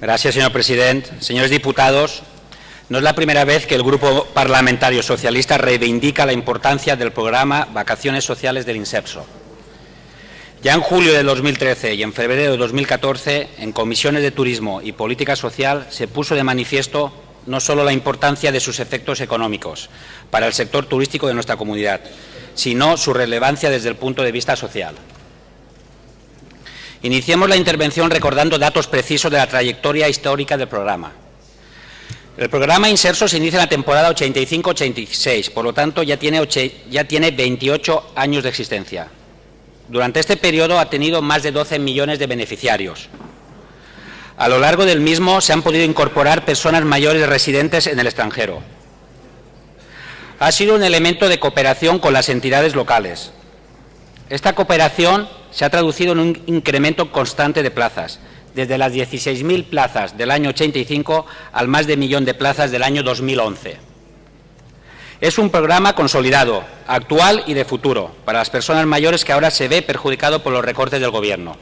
Gracias, señor presidente. Señores diputados, no es la primera vez que el Grupo Parlamentario Socialista reivindica la importancia del programa Vacaciones Sociales del INSEPSO. Ya en julio de 2013 y en febrero de 2014, en comisiones de Turismo y Política Social, se puso de manifiesto no solo la importancia de sus efectos económicos para el sector turístico de nuestra comunidad, sino su relevancia desde el punto de vista social. Iniciemos la intervención recordando datos precisos de la trayectoria histórica del programa. El programa Inserso se inicia en la temporada 85-86, por lo tanto ya tiene 28 años de existencia. Durante este periodo ha tenido más de 12 millones de beneficiarios. A lo largo del mismo se han podido incorporar personas mayores residentes en el extranjero. Ha sido un elemento de cooperación con las entidades locales. Esta cooperación se ha traducido en un incremento constante de plazas, desde las 16.000 plazas del año 85 al más de 1 millón de plazas del año 2011. Es un programa consolidado, actual y de futuro, para las personas mayores que ahora se ve perjudicado por los recortes del Gobierno.